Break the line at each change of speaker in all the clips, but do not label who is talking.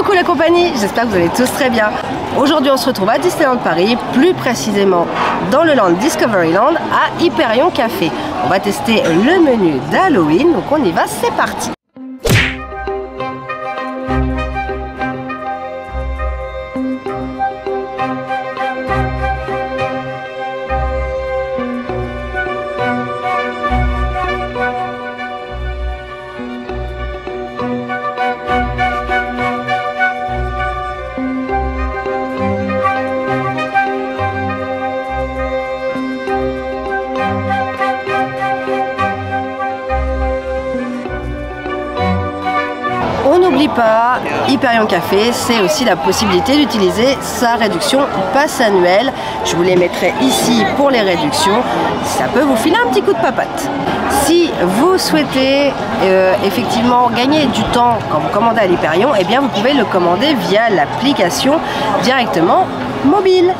coucou la compagnie, j'espère que vous allez tous très bien. Aujourd'hui on se retrouve à Disneyland Paris, plus précisément dans le land Discoveryland à Hyperion Café. On va tester le menu d'Halloween, donc on y va, c'est parti. On n'oublie pas, Hyperion Café, c'est aussi la possibilité d'utiliser sa réduction passe annuelle. Je vous les mettrai ici pour les réductions. Ça peut vous filer un petit coup de papatte. Si vous souhaitez effectivement gagner du temps quand vous commandez à l'Hyperion, eh bien vous pouvez le commander via l'application directement mobile.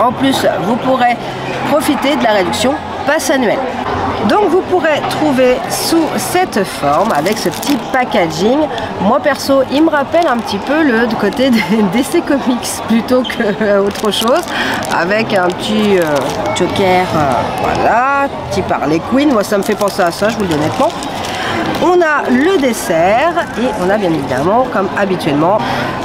En plus, vous pourrez profiter de la réduction passe annuelle. Donc vous pourrez trouver sous cette forme avec ce petit packaging. Moi perso, il me rappelle un petit peu le côté des DC Comics plutôt que autre chose, avec un petit joker, voilà, type Harley Quinn. Moi ça me fait penser à ça, je vous le dis honnêtement. On a le dessert et on a bien évidemment, comme habituellement,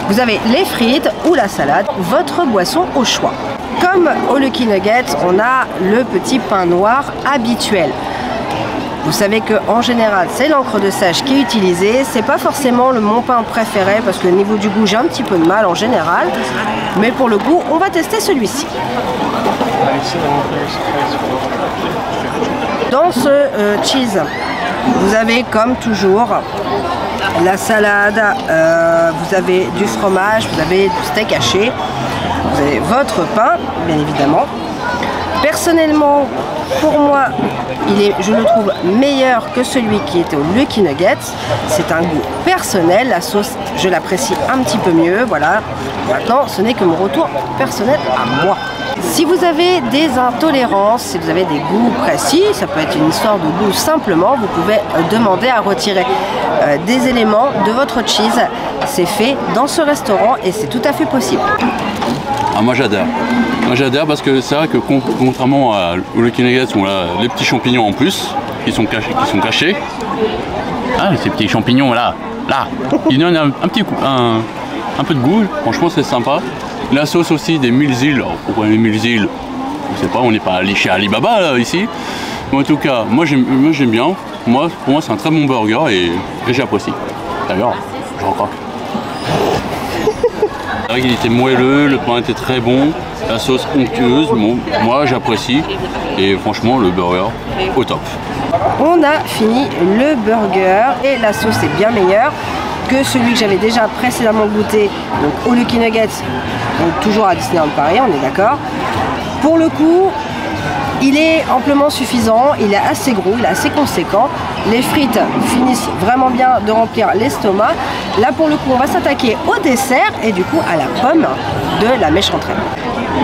vous avez les frites ou la salade, votre boisson au choix. Comme au Lucky Nugget, on a le petit pain noir habituel. Vous savez qu'en général, c'est l'encre de sage qui est utilisée. C'est pas forcément mon pain préféré parce que au niveau du goût, j'ai un petit peu de mal en général. Mais pour le goût, on va tester celui-ci. Dans ce cheese, vous avez comme toujours la salade, vous avez du fromage, vous avez du steak haché. Vous avez votre pain, bien évidemment. Personnellement, pour moi, je le trouve meilleur que celui qui était au Lucky Nuggets. C'est un goût personnel. La sauce, je l'apprécie un petit peu mieux. Voilà. Maintenant, ce n'est que mon retour personnel à moi. Si vous avez des intolérances, si vous avez des goûts précis, ça peut être une histoire de goût simplement, vous pouvez demander à retirer des éléments de votre cheese. C'est fait dans ce restaurant et c'est tout à fait possible.
Ah, moi j'adore. Moi j'adore parce que c'est vrai que contrairement au Lucky Nuggets où on a les petits champignons en plus qui sont cachés. Ah, ces petits champignons là, ils donnent un petit coup, un peu de goût. Franchement c'est sympa. La sauce aussi des mille îles. Pourquoi les mille îles? Je sais pas, on n'est pas allé chez Alibaba là ici. Mais en tout cas, moi j'aime bien. Pour moi c'est un très bon burger et j'apprécie. D'ailleurs, je recroque. C'est vrai qu'il était moelleux, le pain était très bon, la sauce onctueuse, bon, moi j'apprécie et franchement le burger au top.
On a fini le burger et la sauce est bien meilleure que celui que j'avais déjà précédemment goûté, donc au Lucky Nuggets, donc toujours à Disneyland Paris, on est d'accord. Pour le coup, il est amplement suffisant, il est assez gros, il est assez conséquent. Les frites finissent vraiment bien de remplir l'estomac. Là pour le coup on va s'attaquer au dessert et du coup à la pomme de la mèche entrée.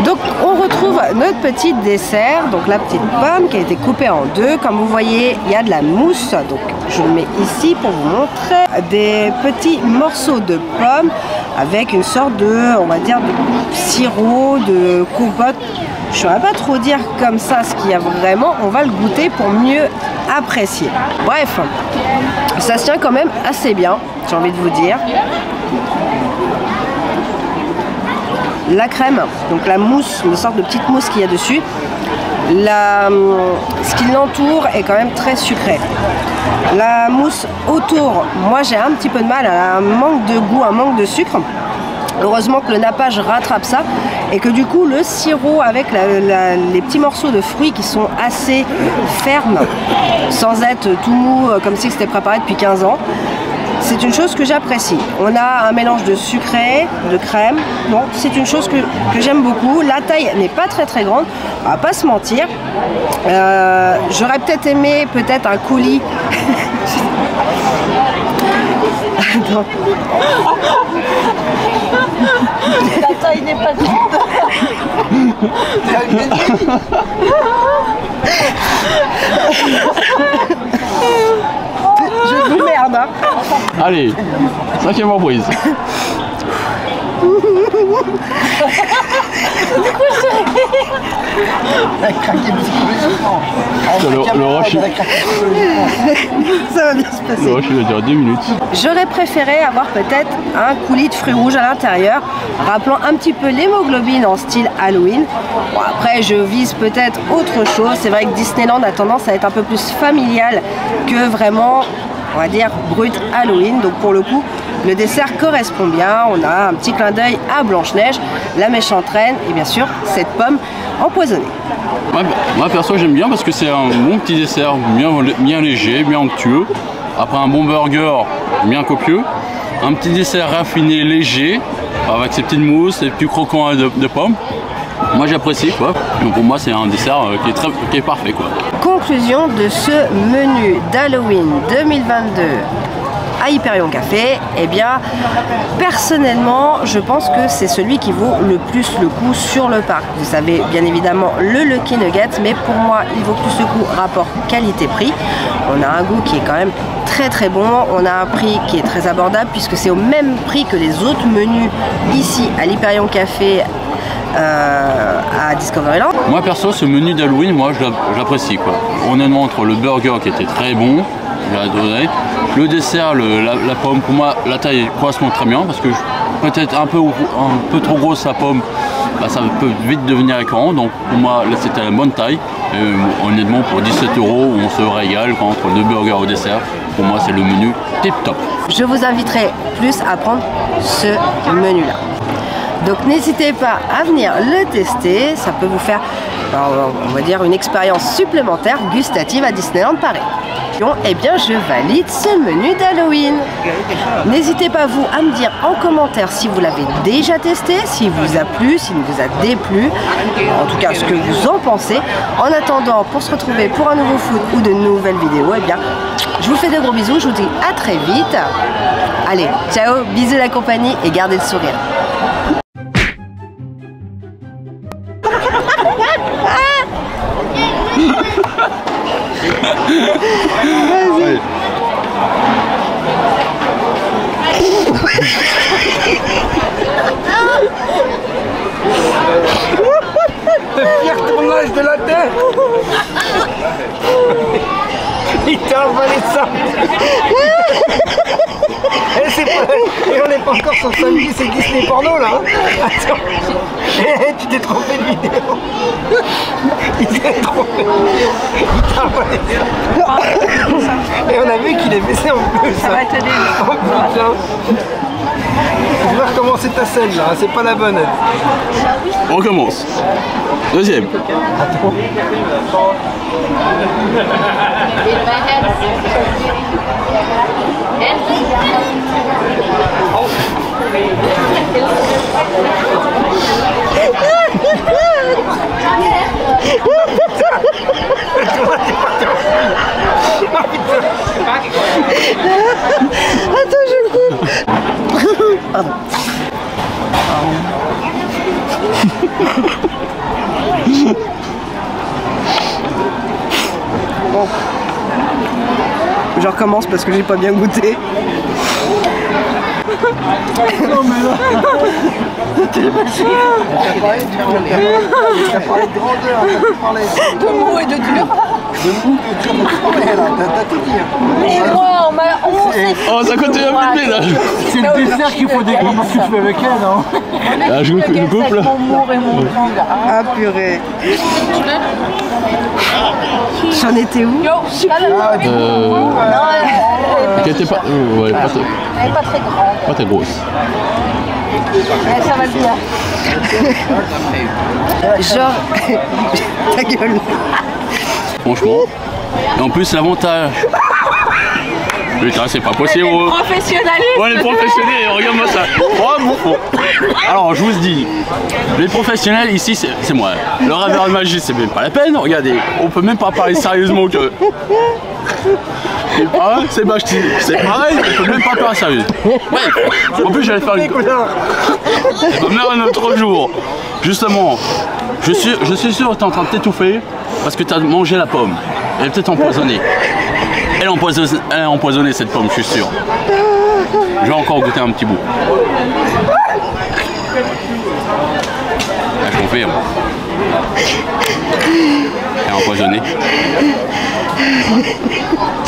Donc on retrouve notre petit dessert, donc la petite pomme qui a été coupée en deux. Comme vous voyez, il y a de la mousse, donc je le mets ici pour vous montrer des petits morceaux de pommes avec une sorte de, on va dire, de sirop, de compote. Je ne saurais pas trop dire comme ça ce qu'il y a vraiment, on va le goûter pour mieux apprécier. Bref, ça se tient quand même assez bien, j'ai envie de vous dire. La crème, donc la mousse, une sorte de petite mousse qu'il y a dessus, ce qui l'entoure est quand même très sucré. La mousse autour, moi j'ai un petit peu de mal, elle a un manque de goût, un manque de sucre. Heureusement que le nappage rattrape ça et que du coup le sirop avec les petits morceaux de fruits qui sont assez fermes, sans être tout mou comme si c'était préparé depuis 15 ans, c'est une chose que j'apprécie. On a un mélange de sucré, de crème, donc c'est une chose que j'aime beaucoup. La taille n'est pas très grande, on va pas se mentir. J'aurais peut-être aimé un coulis. Attends.
La taille n'est pas grande.
Je vous merde hein.
Allez, 5e reprise.
Elle a craqué psychologiquement.
Le rush,
Ça va bien se passer.
le rush, il va durer 2 minutes.
J'aurais préféré avoir peut-être un coulis de fruits rouges à l'intérieur, rappelant un petit peu l'hémoglobine en style Halloween. Bon, après, je vise peut-être autre chose. C'est vrai que Disneyland a tendance à être un peu plus familial que vraiment, on va dire, brut Halloween. Donc pour le coup, le dessert correspond bien. On a un petit clin d'œil à Blanche-Neige, la méchante reine et bien sûr cette pomme empoisonnée.
Ouais, moi perso j'aime bien parce que c'est un bon petit dessert, bien léger, bien onctueux. Après un bon burger bien copieux, un petit dessert raffiné, léger, avec ses petites mousses, ses petits croquants de pommes. Moi j'apprécie quoi. Donc pour moi c'est un dessert qui est parfait quoi.
Conclusion de ce menu d'Halloween 2022 à Hyperion Café, eh bien personnellement je pense que c'est celui qui vaut le plus le coup sur le parc. Vous avez bien évidemment le Lucky Nugget, mais pour moi il vaut plus le coup rapport qualité-prix. On a un goût qui est quand même très bon, on a un prix qui est très abordable puisque c'est au même prix que les autres menus ici à l'Hyperion Café à Discoveryland.
Moi perso ce menu d'Halloween, moi je l'apprécie quoi. Honnêtement entre le burger qui était très bon, je l'ai adoré. Le dessert, la pomme, pour moi la taille correspond très bien parce que peut-être un peu trop grosse la pomme, bah, ça peut vite devenir écœurant. Donc pour moi là c'était la bonne taille. Et, honnêtement pour 17 € on se régale quoi, entre 2 burgers au dessert. Pour moi c'est le menu tip top.
Je vous inviterai plus à prendre ce menu là. Donc n'hésitez pas à venir le tester, ça peut vous faire, on va dire, une expérience supplémentaire gustative à Disneyland Paris. Eh bien je valide ce menu d'Halloween. N'hésitez pas vous à me dire en commentaire si vous l'avez déjà testé, s'il vous a plu, s'il vous a déplu, en tout cas ce que vous en pensez. En attendant, pour se retrouver pour un nouveau food ou de nouvelles vidéos, eh bien je vous fais de gros bisous, je vous dis à très vite. Allez, ciao, bisous la compagnie et gardez le sourire.
Vas-y.
Le pire tournage de la Terre. Il t'a avalé ça. Et on n'est pas encore sur samedi, c'est Disney porno là. Attends. Tu t'es trompé de vidéo. Il t'est trompé. Il t'a avalé ça. Et on a vu qu'il est baissé en plus.
Ça va t'aider.
Oh putain. Tu vas recommencer ta scène là, c'est pas la bonne.
On recommence. Deuxième.
Attends, je coupe. Pardon. Bon. Je recommence parce que j'ai pas bien goûté.
Non mais là. T'as parlé de grandeur, t'as parlé
De mou et de dur.
t'as tout dit.
Et moi, on sait.
Oh, ça continue à filmer là.
C'est le dessert qu'il faut décrire. Qu'est-ce que tu fais avec elle, non?
Ah, je coupe là.
Mon mour et mon grand.
Ah purée. J'en étais où?
Yo, non,
Qui était pas, ouais,
elle est pas très grande.
pas très grosse.
Ça va bien.
Genre... Ta gueule.
Franchement. Et en plus l'avantage. Putain, c'est pas possible.
Professionnalisme.
Ouais, les professionnels, regarde-moi ça. Oh, bon. Alors, je vous dis, les professionnels ici, c'est moi. Le raveur de magie, c'est même pas la peine. Regardez, on peut même pas parler sérieusement que. C'est pareil, on peut même pas parler sérieux. Bref, en plus, j'allais faire une. Même un autre jour. Justement, je suis sûr que t'es en train de t'étouffer parce que t'as mangé la pomme. Elle est peut-être empoisonnée. Elle a empoisonné cette pomme, je suis sûr. Je vais encore goûter un petit bout. chauffé. Et empoisonné.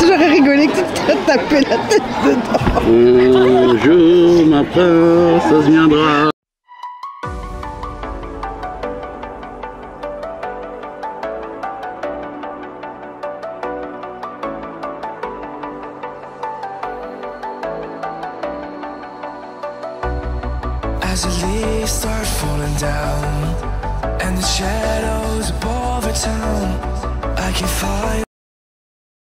J'aurais rigolé que tu te tapé la tête dedans.
Un jour, ma princesse viendra.
As the leaves start falling down and the shadows above the town, I can find